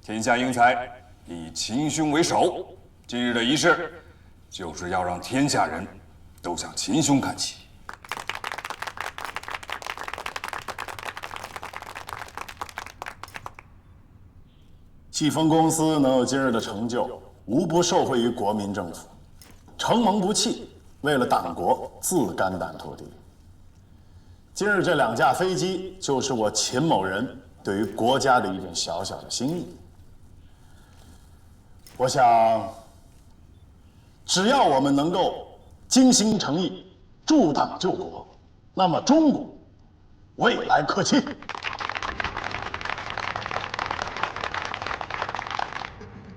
天下英才以秦兄为首。今日的仪式，就是要让天下人都向秦兄看齐。季风公司能有今日的成就，无不受惠于国民政府。承蒙不弃，为了党国，自肝胆涂地。今日这2架飞机，就是我秦某人对于国家的一点小小的心意。我想，只要我们能够精心诚意，助党救国，那么中国未来可期。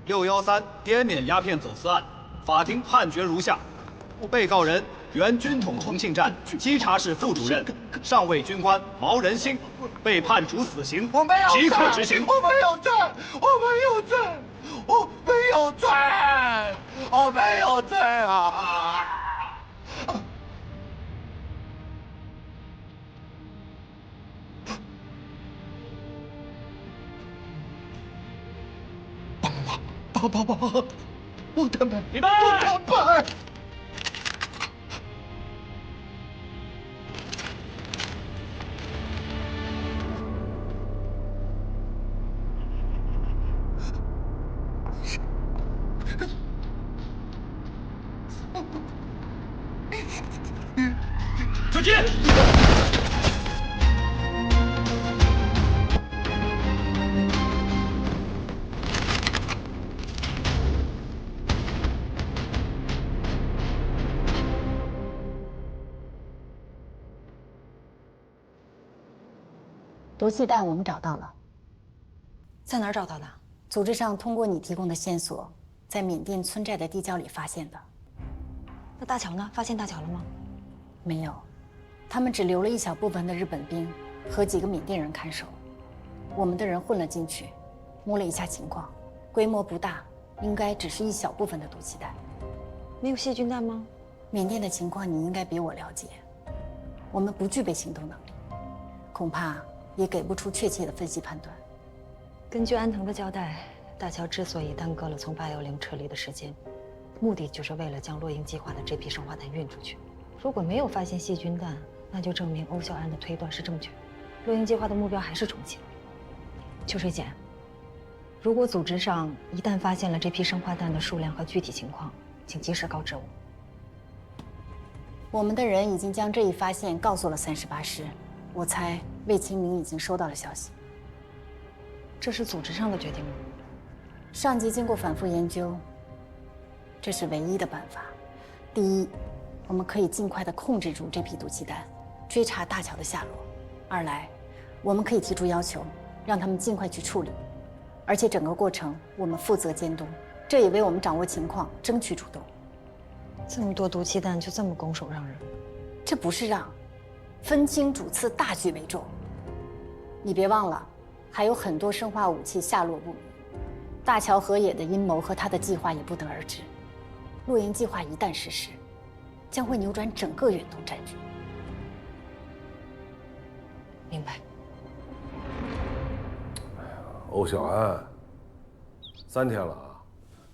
613滇缅鸦片走私案，法庭判决如下：被告人原军统重庆站稽查室副主任上尉军官毛仁兴，被判处死刑，即刻执行。我没有罪，我没有罪，我没有罪，我没有罪啊！帮！我的妹！预备！我的妹！出击！毒气弹我们找到了，在哪儿找到的？组织上通过你提供的线索，在缅甸村寨的地窖里发现的。那大桥呢？发现大桥了吗？没有，他们只留了一小部分的日本兵和几个缅甸人看守，我们的人混了进去，摸了一下情况，规模不大，应该只是一小部分的毒气弹。没有细菌弹吗？缅甸的情况你应该比我了解，我们不具备行动能力，恐怕也给不出确切的分析判断。根据安藤的交代，大乔之所以耽搁了从810撤离的时间，目的就是为了将洛英计划的这批生化弹运出去。如果没有发现细菌弹，那就证明欧孝安的推断是正确的，洛英计划的目标还是重庆。秋水姐，如果组织上一旦发现了这批生化弹的数量和具体情况，请及时告知我。我们的人已经将这一发现告诉了38师，我猜魏清明已经收到了消息。这是组织上的决定吗？上级经过反复研究，这是唯一的办法。第一，我们可以尽快地控制住这批毒气弹，追查大乔的下落；二来，我们可以提出要求，让他们尽快去处理，而且整个过程我们负责监督，这也为我们掌握情况争取主动。这么多毒气弹就这么拱手让人？这不是让，分清主次，大局为重。你别忘了，还有很多生化武器下落不明，大乔和野的阴谋和他的计划也不得而知。洛英计划一旦实施，将会扭转整个远东战局。明白。欧小安，3天了啊，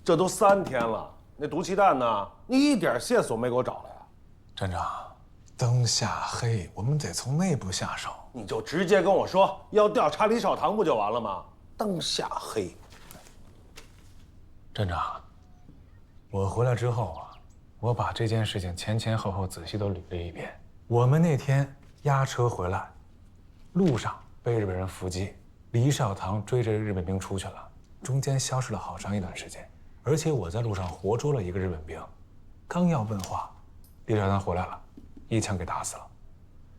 这都3天了，那毒气弹呢？你一点线索没给我找来呀？站长，灯下黑，我们得从内部下手。你就直接跟我说要调查李少棠不就完了吗？灯下黑。站长，我回来之后啊，我把这件事情前前后后仔细都捋了一遍。我们那天押车回来，路上被日本人伏击，李少棠追着日本兵出去了，中间消失了好长一段时间。而且我在路上活捉了一个日本兵，刚要问话，李少棠回来了，一枪给打死了。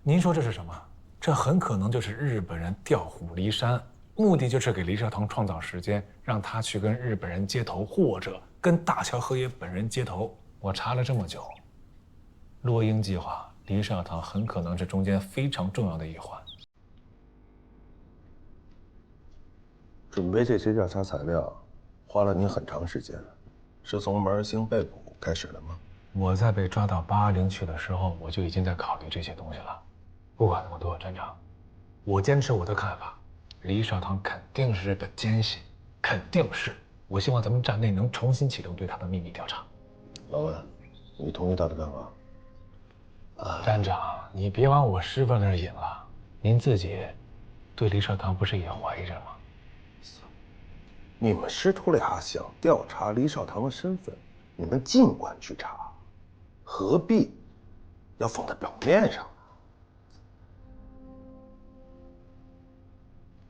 您说这是什么？这很可能就是日本人调虎离山，目的就是给李少棠创造时间，让他去跟日本人接头，或者跟大乔和也本人接头。我查了这么久，洛英计划，李少棠很可能是中间非常重要的一环。准备这些调查材料，花了你很长时间，是从门儿兴被捕开始的吗？我在被抓到810去的时候，我就已经在考虑这些东西了。不管那么多，站长，我坚持我的看法，李少棠肯定是日本奸细，肯肯定是。我希望咱们站内能重新启动对他的秘密调查。老文，你同意他的干法？站长，你别往我师傅那儿引了。您自己对李少棠不是也怀疑着吗？你们师徒俩想调查李少棠的身份，你们尽管去查，何必要放在表面上呢？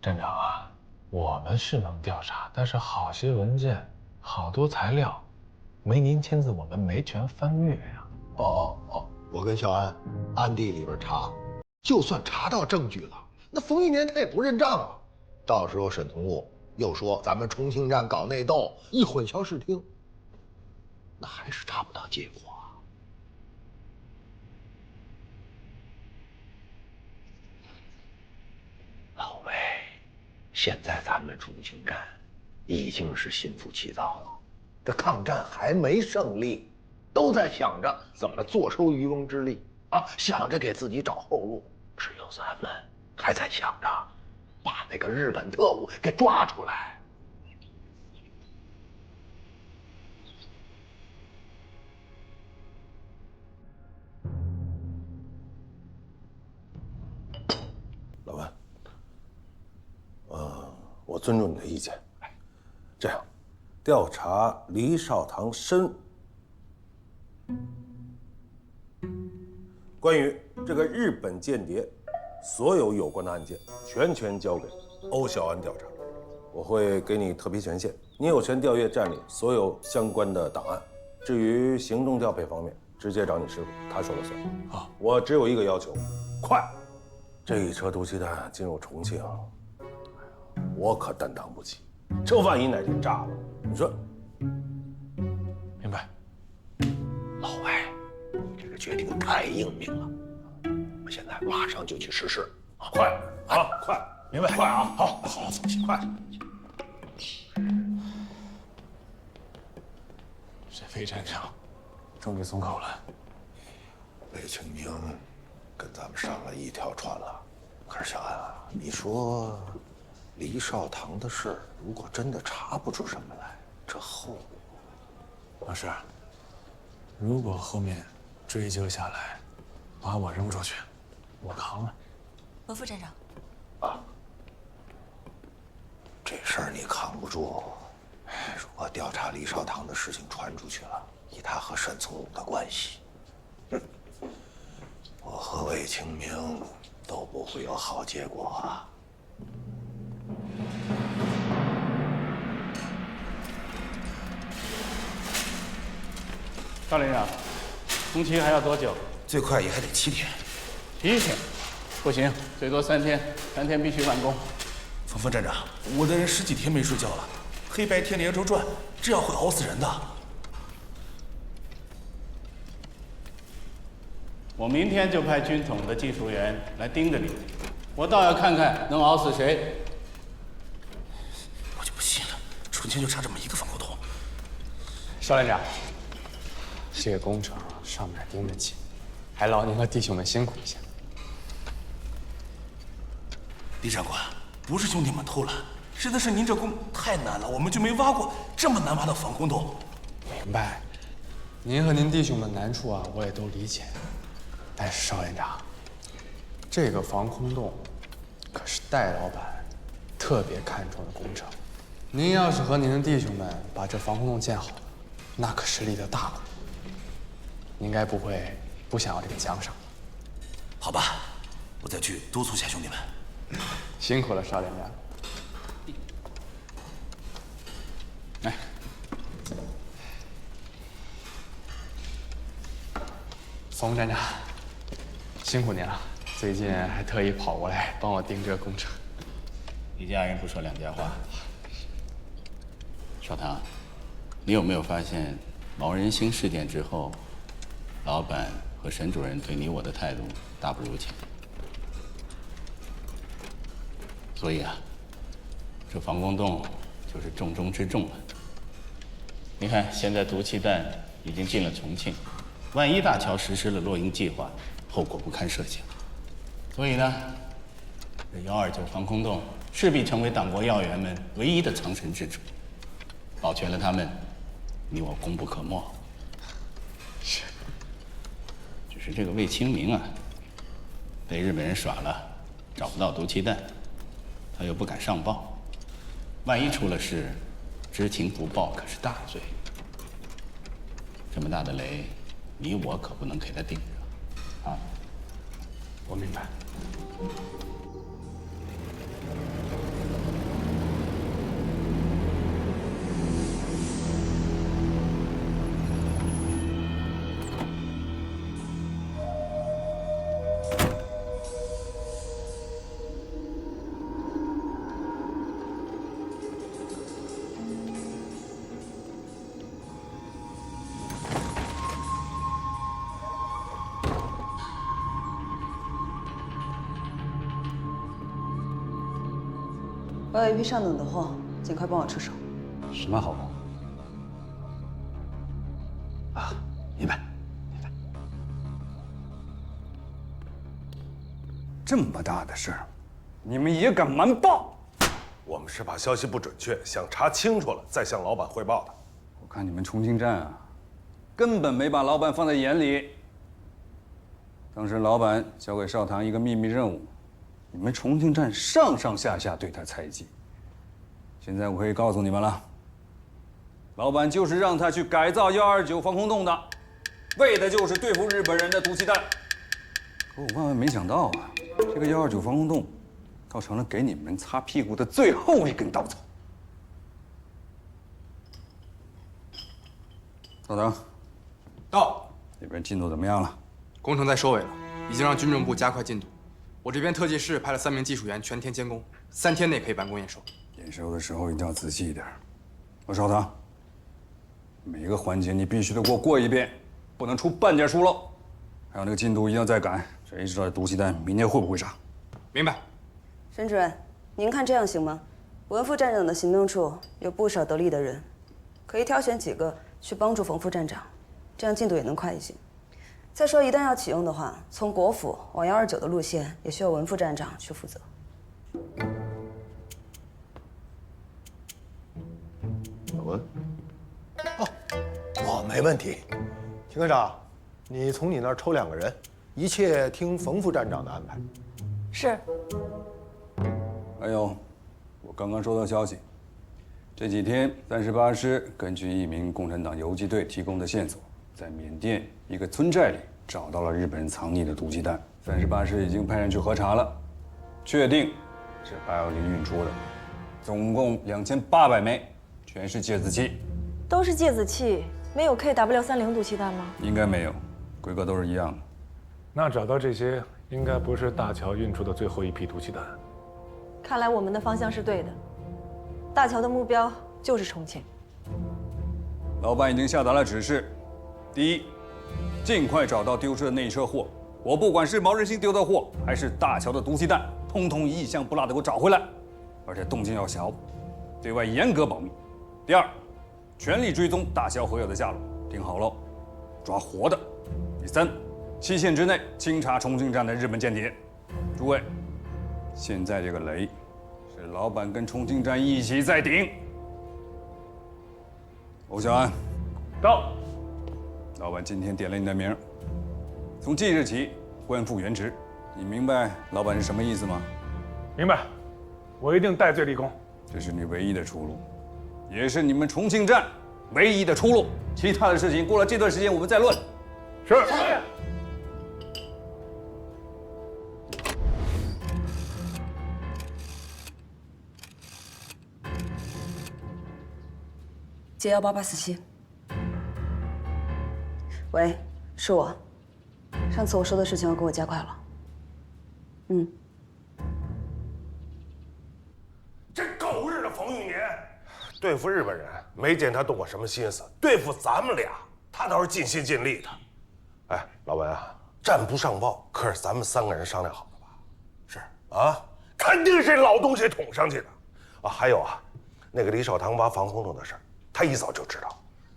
站长啊，我们是能调查，但是好些文件、好多材料，没您签字，我们没权翻阅呀。我跟小安暗地里边查，就算查到证据了，那冯玉年他也不认账啊。到时候沈从武又说咱们重庆站搞内斗，一混淆视听，那还是查不到结果啊。老魏，现在咱们重庆站已经是心浮气躁了，这抗战还没胜利，都在想着怎么坐收渔翁之利啊，想着给自己找后路。只有咱们还在想着把那个日本特务给抓出来。老文，我尊重你的意见。这样，调查李少棠关于这个日本间谍，所有有关的案件全权交给欧小安调查。我会给你特批权限，你有权调阅站里所有相关的档案。至于行动调配方面，直接找你师傅，他说了算。好，我只有一个要求，快！这一车毒气弹进入重庆，我可担当不起。这万一哪天炸了，你说？明白。老魏，这个决定太英明了，我现在马上就去实施。快啊，快！明白。快啊！好，快！沈飞站长，终于松口了。魏清明跟咱们上了一条船了。可是小安啊，你说李少棠的事，如果真的查不出什么来，这后果……老师，如果后面追究下来，把我扔出去，我扛了。罗副站长，这事儿你扛不住。如果调查李少棠的事情传出去了，以他和沈从武的关系，我和魏清明都不会有好结果啊。赵连长，工期还要多久？最快也还得7天。7天？不行，最多3天，3天必须完工。冯副站长，我的人10几天没睡觉了，黑白天连轴转，这样会熬死人的。我明天就派军统的技术员来盯着你，我倒要看看能熬死谁。我就不信了，重庆就差这么一个防空洞。邵连长，这个工程上面盯得紧，还劳您和弟兄们辛苦一下。李长官，不是兄弟们偷懒，实在是您这工太难了，我们就没挖过这么难挖的防空洞。明白，您和您弟兄们难处啊，我也都理解。但是邵连长，这个防空洞可是戴老板特别看重的工程。您要是和您的弟兄们把这防空洞建好了，那可是立了大功。您该不会不想要这个奖赏吧？好吧，我再去督促下兄弟们。辛苦了，邵连长。来，冯站长，辛苦您了。最近还特意跑过来帮我盯这个工程。一家人不说两家话。少棠，你有没有发现毛人兴事件之后，老板和沈主任对你我的态度大不如前？所以啊，这防空洞就是重中之重了。你看，现在毒气弹已经进了重庆，万一大乔实施了落营计划，后果不堪设想。所以呢，这129防空洞势必成为党国要员们唯一的藏身之处。保全了他们，你我功不可没。是。只是这个魏清明啊，被日本人耍了，找不到毒气弹，他又不敢上报，万一出了事，知情不报可是大罪。这么大的雷，你我可不能给他顶着啊！我明白。我有一批上等的货，尽快帮我出手。什么好货？啊，明白。这么大的事儿，你们也敢瞒报？我们是怕消息不准确，想查清楚了再向老板汇报的。我看你们重庆站啊，根本没把老板放在眼里。当时老板交给少棠一个秘密任务，你们重庆站上上下下对他猜忌。现在我可以告诉你们了，老板就是让他去改造129防空洞的，为的就是对付日本人的毒气弹。可我万万没想到啊，这个129防空洞倒成了给你们擦屁股的最后一根稻草。少棠，到。那边进度怎么样了？工程在收尾了，已经让军政部加快进度。我这边特技室派了3名技术员全天监工，3天内可以完工验收。验收的时候一定要仔细一点。少棠，每个环节你必须得给我过一遍，不能出半点疏漏。还有那个进度一定要再赶，谁知道这毒气弹明天会不会炸？明白。沈主任，您看这样行吗？文副站长的行动处有不少得力的人，可以挑选几个去帮助冯副站长，这样进度也能快一些。再说，一旦要启用的话，从国府往129的路线也需要文副站长去负责。小文，哦，我没问题。秦科长，你从你那儿抽2个人，一切听冯副站长的安排。是。还有，我刚刚收到消息，这几天38师根据一名共产党游击队提供的线索，在缅甸一个村寨里找到了日本人藏匿的毒气弹。38师已经派人去核查了，确定是810运出的，总共2800枚，全是芥子气。都是芥子气，没有 KW30毒气弹吗？应该没有，规格都是一样的。那找到这些，应该不是大乔运出的最后一批毒气弹。看来我们的方向是对的，大乔的目标就是重庆。老板已经下达了指示：第一，尽快找到丢失的那一车货，我不管是毛人心丢的货，还是大乔的毒气弹，通通一项不落的给我找回来，而且动静要小，对外严格保密。第二，全力追踪大乔和友的下落，听好喽，抓活的。第三，期限之内清查重庆站的日本间谍。诸位，现在这个雷是老板跟重庆站一起在顶。欧小安，到。老板今天点了你的名，从即日起官复原职。你明白老板是什么意思吗？明白，我一定戴罪立功。这是你唯一的出路，也是你们重庆站唯一的出路。其他的事情过了这段时间我们再论。是。接18847。喂，是我。上次我说的事情要给我加快了。这狗日的冯玉年，对付日本人没见他动过什么心思，对付咱们俩，他倒是尽心尽力的。哎，老文啊，战不上报，可是咱们3个人商量好的吧？是啊，肯定是老东西捅上去的。啊，还有啊，那个李少棠挖防空洞的事儿，他一早就知道，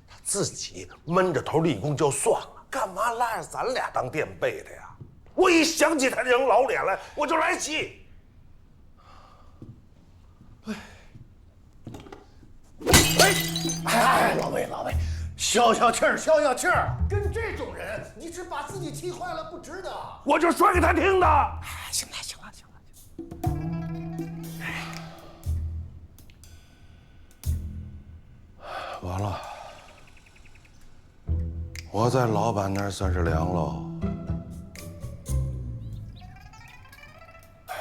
他自己闷着头立功就算了，干嘛拉着咱俩当垫背的呀？我一想起他这张老脸来，我就来气。消消气儿，消消气儿。跟这种人，你是把自己气坏了，不值得。我就说给他听的。行了，行了，行了。完了，我在老板那儿算是凉喽。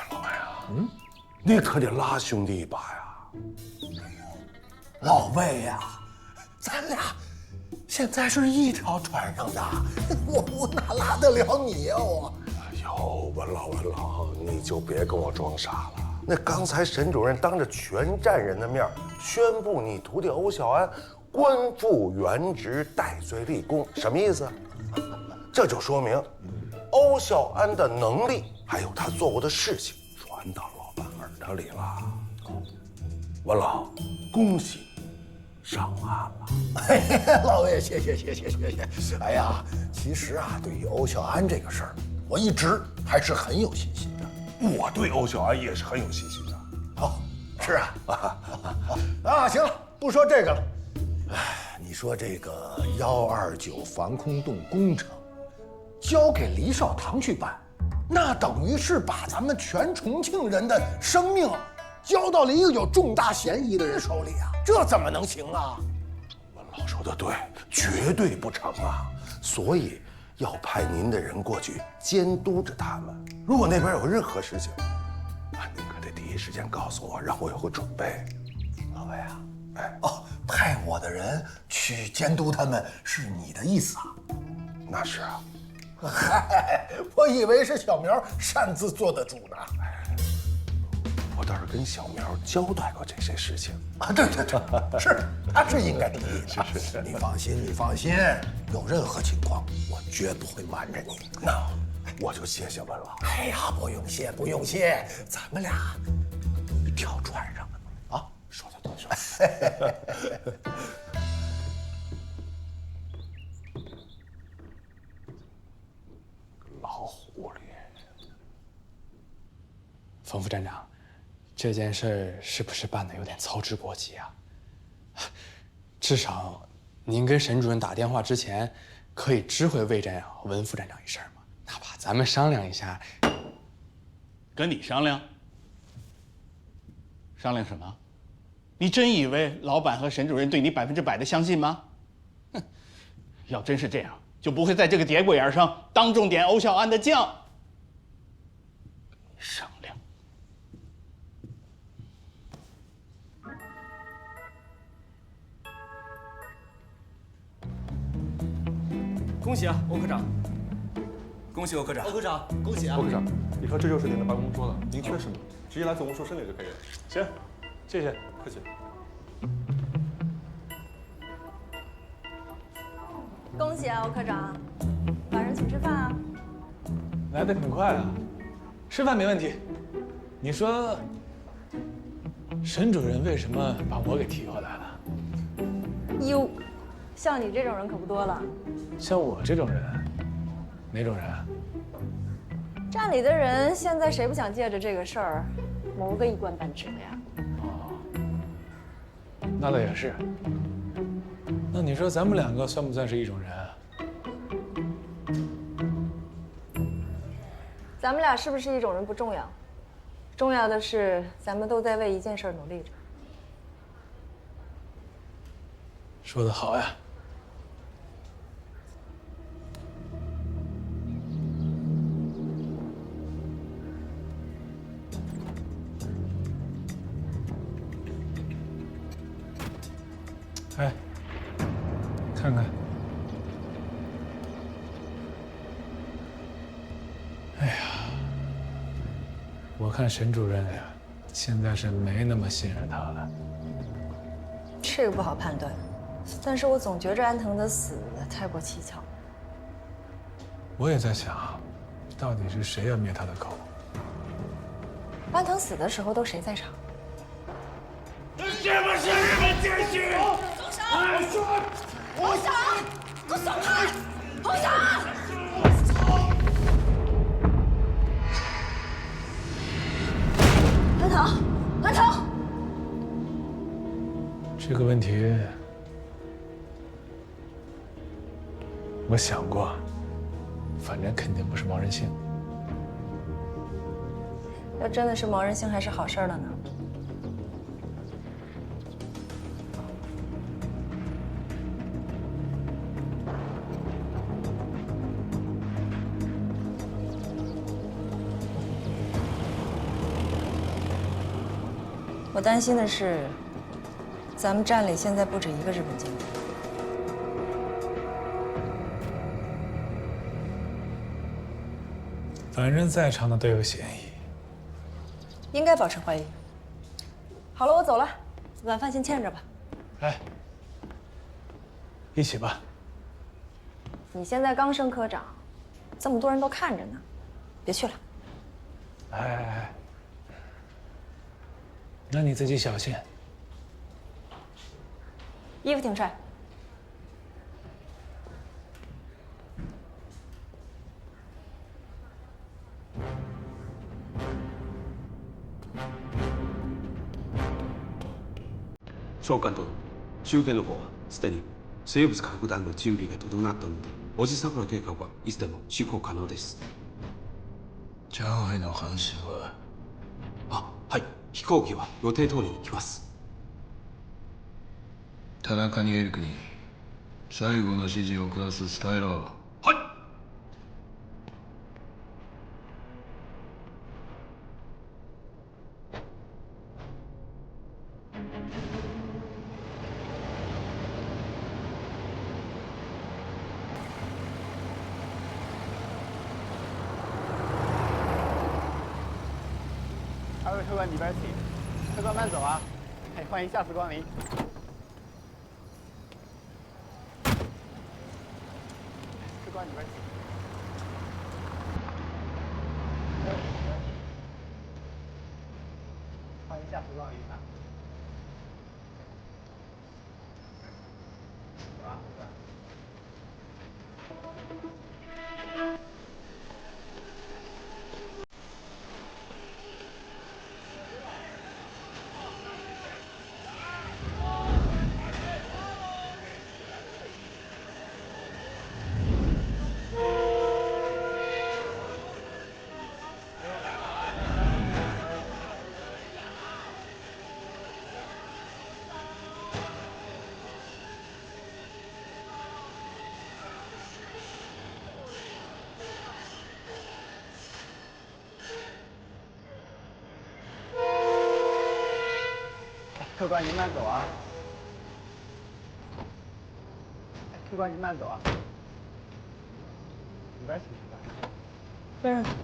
老白呀，你可得拉兄弟一把呀！老魏呀，咱俩现在是一条船上的，我哪拉得了你呀？我。哎呦，文老，你就别跟我装傻了。那刚才沈主任当着全站人的面宣布你徒弟欧小安官复原职，戴罪立功，什么意思？这就说明欧小安的能力还有他做过的事情传到老板耳朵里了。文老，恭喜上岸了。老魏，谢谢。哎呀，其实啊，对于欧小安这个事儿，我一直还是很有信心的。我对欧小安也是很有信心的。哦，是啊。啊，行了，不说这个了。哎，你说这个129防空洞工程交给黎少堂去办，那等于是把咱们全重庆人的生命交到了一个有重大嫌疑的人手里啊，这怎么能行啊？文老说的对，绝对不成啊！所以要派您的人过去监督着他们。如果那边有任何事情，您可得第一时间告诉我，让我有个准备。老魏啊，派我的人去监督他们，是你的意思啊？那是啊。嗨，我以为是小苗擅自做的主呢。我倒是跟小苗交代过这些事情啊，对，是，他是应该同意的。是，你放心，有任何情况，我绝不会瞒着你。那我就谢谢文了。哎呀，不用谢，咱们俩一条船上的嘛。啊，说的对。老狐狸，冯副站长。这件事儿是不是办得有点操之过急啊？至少，您跟沈主任打电话之前，可以知会魏站长和文副站长一声吗？哪怕咱们商量一下。跟你商量？商量什么？你真以为老板和沈主任对你100%的相信吗？哼，要真是这样，就不会在这个节骨眼上当众点欧小安的将。商量。恭喜啊，欧科长！恭喜欧科长！欧科长，恭喜啊！欧科长，你说这就是您的办公桌了，您缺什么，直接来总务说申请就可以了。行，谢谢，客气。恭喜啊，欧科长！晚上请吃饭啊！来得挺快啊，吃饭没问题。你说，沈主任为什么把我给提过来了？哟，像你这种人可不多了。像我这种人，哪种人？站里的人现在谁不想借着这个事儿谋个一官半职的呀？那倒也是。那你说咱们两个算不算是一种人？咱们俩是不是一种人不重要，重要的是咱们都在为一件事努力着。说得好呀。哎，看看，哎呀，我看沈主任呀，现在是没那么信任他了。这个不好判断，但是我总觉着安藤的死太过蹊跷。我也在想，到底是谁要灭他的口？安藤死的时候都谁在场？是不是日本奸细？欧小安，给我松开！欧小安！安藤！这个问题我想过，反正肯定不是毛人星。要真的是毛人星，还是好事了呢。我担心的是，咱们站里现在不止一个日本间谍。反正在场的都有嫌疑。应该保持怀疑。好了，我走了，晚饭先欠着吧。哎，一起吧。你现在刚升科长，这么多人都看着呢，别去了。哎，那你自己小心。衣服挺帅。総監督、中継の方はすでに生物核弾の準備が整ったので、おじさくら計画はいつでも執行可能です。上海の話は？あ、はい。飛行機は予定通りに来ます。田中にエリクに最後の指示を下す伝えろ。はい。2位客官里边请，客官慢走啊！哎，欢迎下次光临。客官里边请。欢迎下次光临啊！走啊，客官。客官您慢走啊！客官您慢走啊！里边请，客官。不是。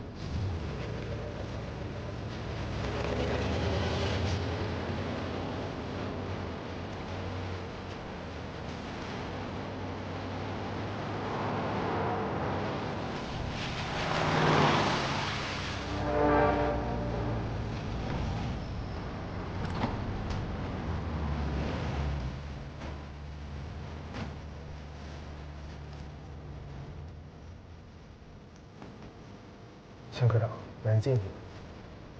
邢科长，门进去。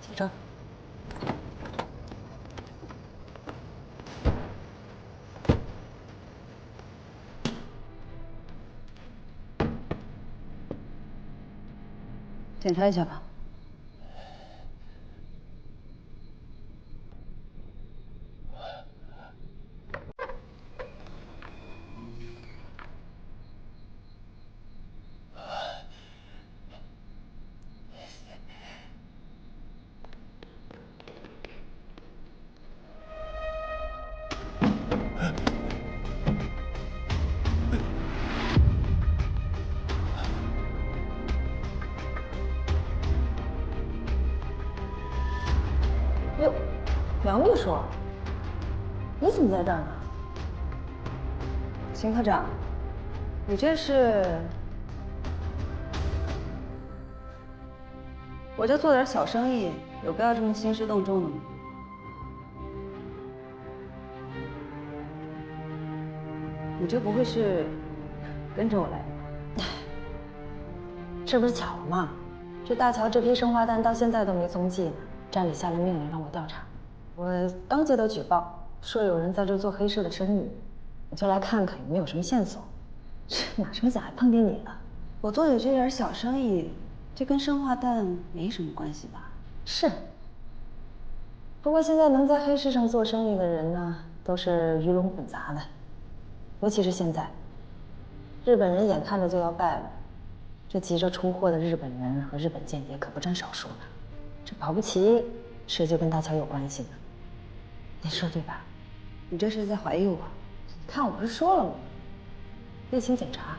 请坐。检查一下吧。哟，杨秘书，你怎么在这儿呢？邢科长，你这是？我就做点小生意，有必要这么兴师动众的吗？你这不会是跟着我来的？这不是巧了吗？这大乔这批生化弹到现在都没踪迹呢。站里下了命令让我调查，我刚接到举报，说有人在这做黑市的生意，我就来看看有没有什么线索。这哪成想还碰见你了？我做的这点小生意，这跟生化弹没什么关系吧？是。不过现在能在黑市上做生意的人呢，都是鱼龙混杂的，尤其是现在，日本人眼看着就要败了，这急着出货的日本人和日本间谍可不占少数呢。这保不齐是就跟大乔有关系呢，你说对吧？你这是在怀疑我？你看我不是说了吗？例行检查。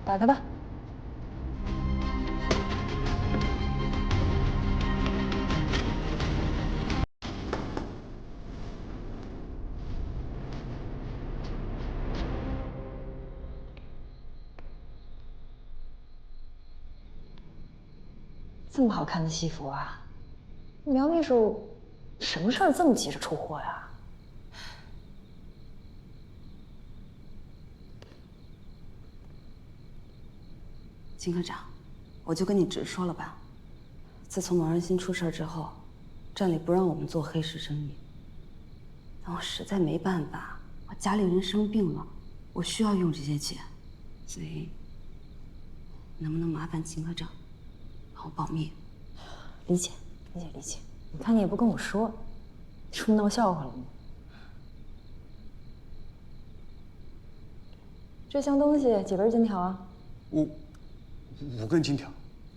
打开吧。这么好看的西服啊，苗秘书，什么事儿这么急着出货呀？金科长，我就跟你直说了吧。自从毛人心出事之后，站里不让我们做黑市生意。但我实在没办法，我家里人生病了，我需要用这些钱，所以能不能麻烦金科长帮我保密？理解，理解，理解。你看你也不跟我说，是不是闹笑话了吗？这箱东西几根金条啊5根金条。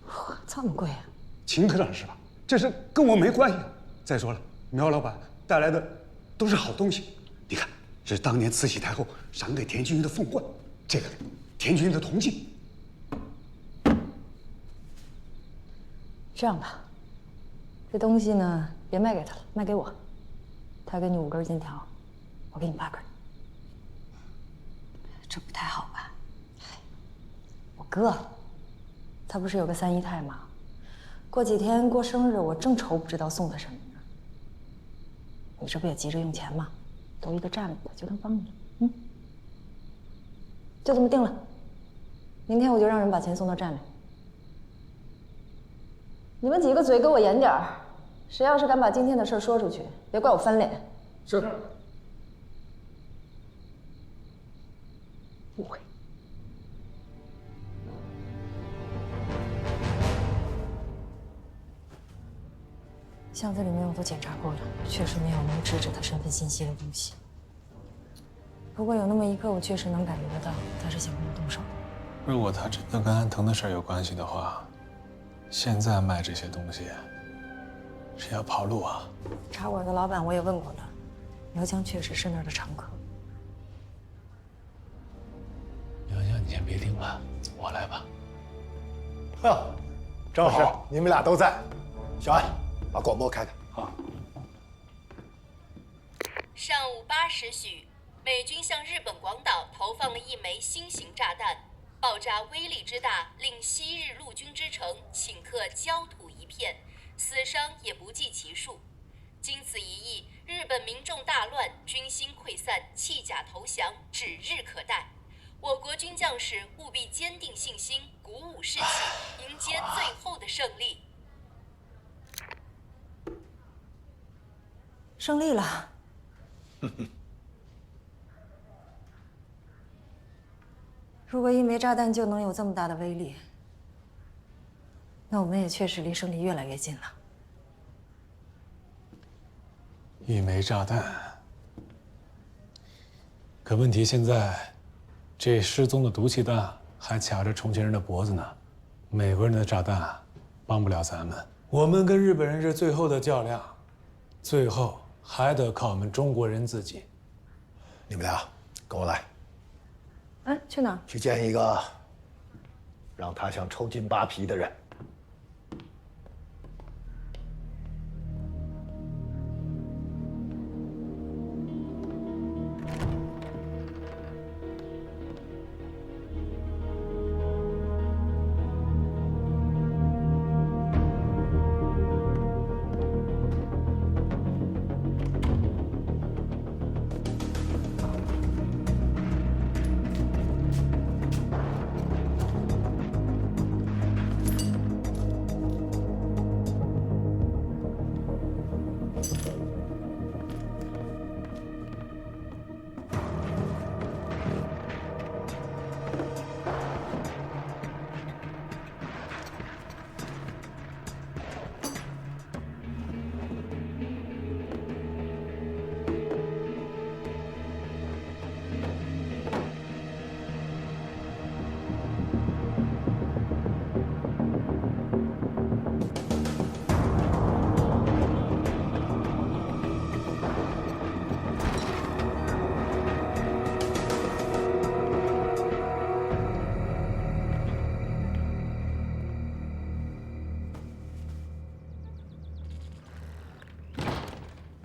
哇，这么贵啊！秦科长是吧？这事跟我没关系。再说了，苗老板带来的都是好东西。你看，这是当年慈禧太后赏给田君玉的凤冠，这个田君玉的铜镜。这样吧，这东西呢，别卖给他了，卖给我。他给你5根金条，我给你8根。这不太好吧？我哥，他不是有个3姨太吗？过几天过生日，我正愁不知道送他什么呢。你这不也急着用钱吗？多一个站里的就能帮你。就这么定了。明天我就让人把钱送到站里。你们几个嘴给我严点儿，谁要是敢把今天的事说出去，别怪我翻脸。是。误会。箱子里面我都检查过了，确实没有能直指他身份信息的东西。不过有那么一刻，我确实能感觉得到，他是想跟我动手。如果他真的跟安藤的事儿有关系的话，现在卖这些东西是要跑路啊！茶馆的老板我也问过了，苗江确实是那儿的常客。苗江，你先别盯了，我来吧。正好你们俩都在。小安，把广播开开。好。上午8时许，美军向日本广岛投放了一枚新型炸弹，爆炸威力之大，令昔日陆军之城顷刻焦土一片，死伤也不计其数。经此一役，日本民众大乱，军心溃散，弃甲投降指日可待。我国军将士务必坚定信心，鼓舞士气，迎接最后的胜利。胜利了。如果一枚炸弹就能有这么大的威力，那我们也确实离胜利越来越近了。一枚炸弹，可问题现在，这失踪的毒气弹还卡着重庆人的脖子呢。美国人的炸弹帮不了咱们，我们跟日本人是最后的较量，最后还得靠我们中国人自己。你们俩跟我来。哎，去哪儿？去见一个让他像抽筋扒皮的人。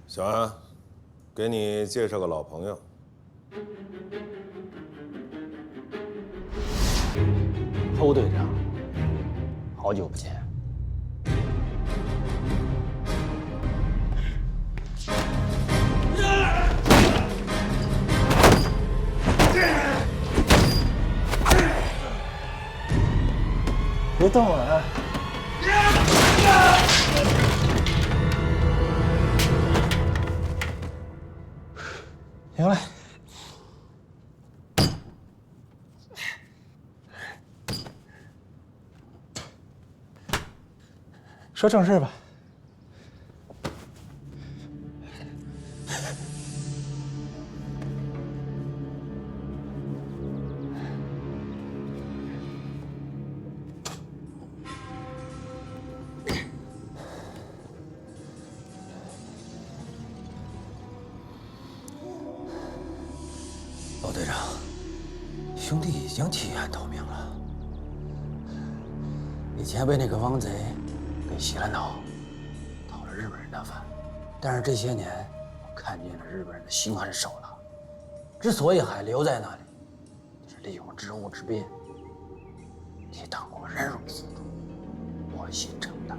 小安，给你介绍个老朋友。侯队长，好久不见。别动了啊！行了，说正事吧。老队长，兄弟已经弃暗投明了。以前被那个汪贼给洗了脑，讨了日本人的饭，但是这些年我看见了日本人的心狠手辣。之所以还留在那里，就是利用职务之便，替党国忍辱负重，卧薪尝胆。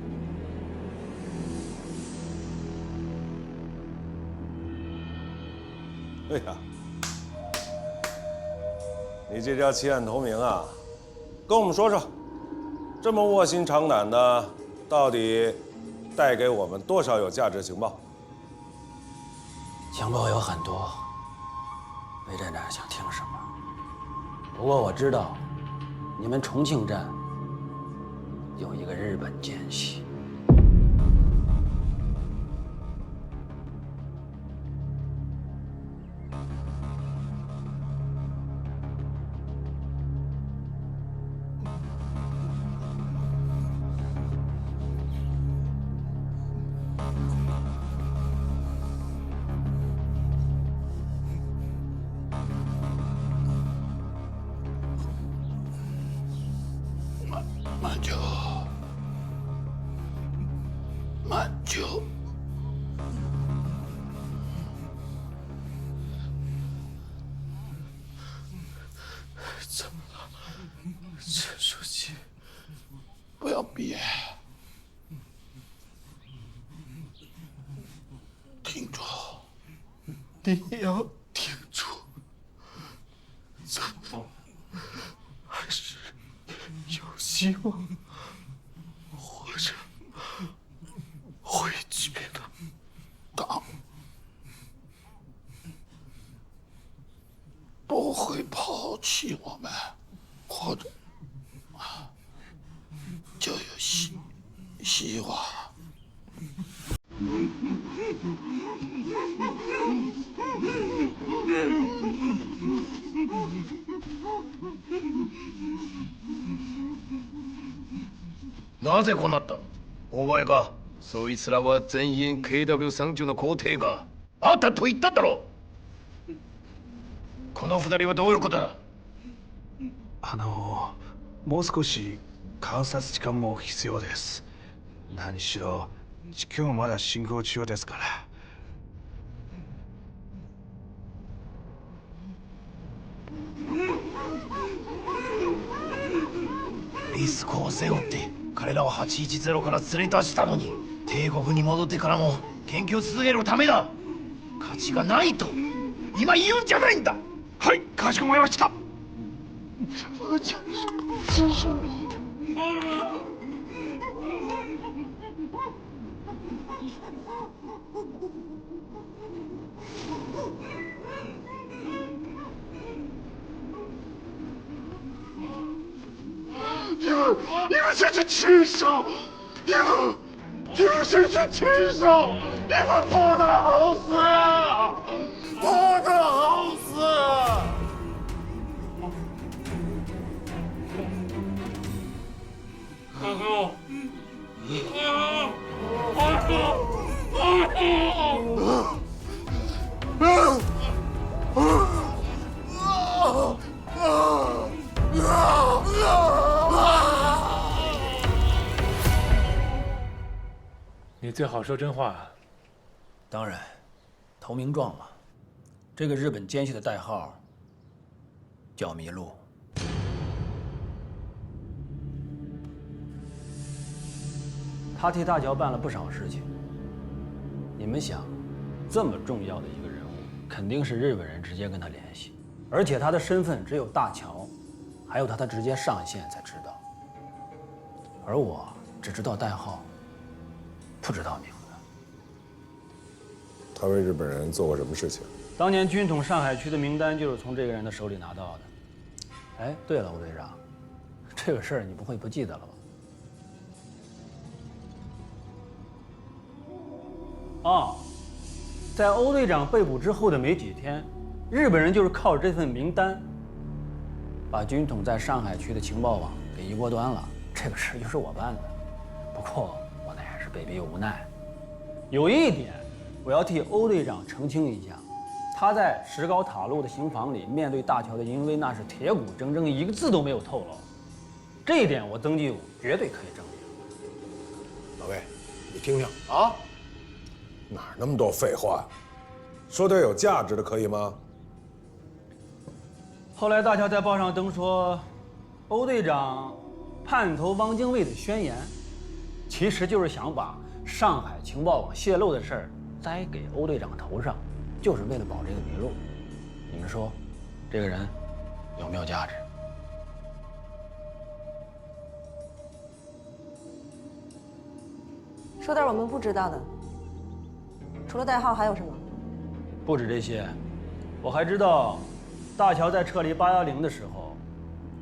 哎呀！你这叫弃暗投明啊！跟我们说说，这么卧薪尝胆的，到底带给我们多少有价值情报？情报有很多，魏站长想听什么？不过我知道，你们重庆站有一个日本奸细。慢酒，怎么了，陈书记？不要憋，挺住，你要挺住，咱们还是有希望活着回去的。党不会抛弃我们，或者就有希望。なぜこうなった？お前か。そいつらは全員 KW30 の皇帝があったと言っただろう。この二人はどういうことだ？もう少し観察時間も必要です。何しろ地球もまだ進行中ですから。リスクを背負って彼らを810から連れ出したのに、帝国に戻ってからも研究を続けるためだ。価値がないと今言うんじゃないんだ。はい、かしこまりました。你们这是禽兽！你们这是禽兽！你们不得好死！不得好死！你最好说真话。当然，投名状嘛。这个日本奸细的代号叫麋鹿。他替大乔办了不少事情。你们想，这么重要的一个人物，肯定是日本人直接跟他联系，而且他的身份只有大乔，还有他的直接上线才知道。而我只知道代号，不知道名字。他为日本人做过什么事情？当年军统上海区的名单就是从这个人的手里拿到的。哎，对了，吴队长，这个事儿你不会不记得了吧？哦，在欧队长被捕之后的没几天，日本人就是靠这份名单，把军统在上海区的情报网给一锅端了。这个事就是我办的，不过我那也是被逼无奈。有一点，我要替欧队长澄清一下，他在石膏塔路的刑房里面对大乔的淫威，那是铁骨铮铮，一个字都没有透露。这一点我登记绝对可以证明。老魏，你听听啊，哪儿那么多废话？说点有价值的可以吗？后来大乔在报上登说，欧队长叛投汪精卫的宣言，其实就是想把上海情报网泄露的事儿栽给欧队长头上，就是为了保这个麋鹿。你们说，这个人有没有价值？说点我们不知道的，除了代号还有什么？不止这些，我还知道，大乔在撤离810的时候，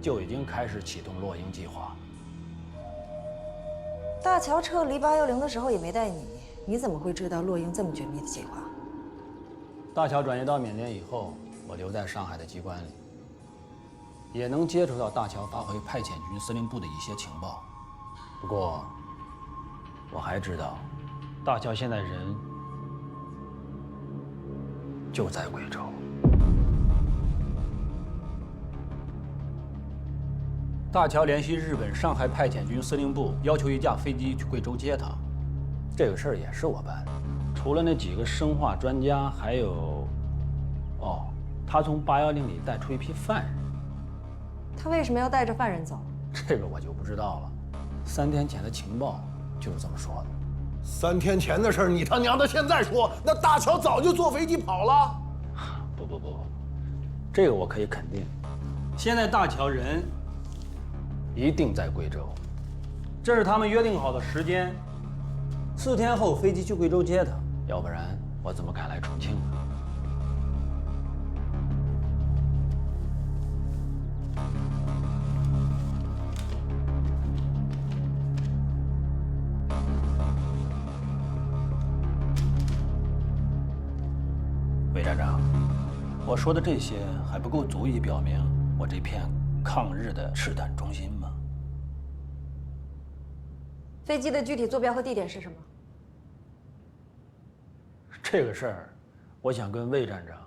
就已经开始启动落鹰计划。大乔撤离810的时候也没带你，你怎么会知道落鹰这么绝密的计划？大乔转移到缅甸以后，我留在上海的机关里，也能接触到大乔发回派遣军司令部的一些情报。不过，我还知道，大乔现在人就在贵州。大乔联系日本上海派遣军司令部，要求一架飞机去贵州接他。这个事儿也是我办的。除了那几个生化专家，还有，他从810里带出一批犯人。他为什么要带着犯人走？这个我就不知道了。3天前的情报就是这么说的。3天前的事儿，你他娘的现在说，那大乔早就坐飞机跑了。不，这个我可以肯定。现在大乔人一定在贵州，这是他们约定好的时间。4天后飞机去贵州接他，要不然我怎么敢来重庆呢？魏站长，我说的这些还不够足以表明我这片抗日的赤胆忠心吗？飞机的具体坐标和地点是什么？这个事儿，我想跟魏站长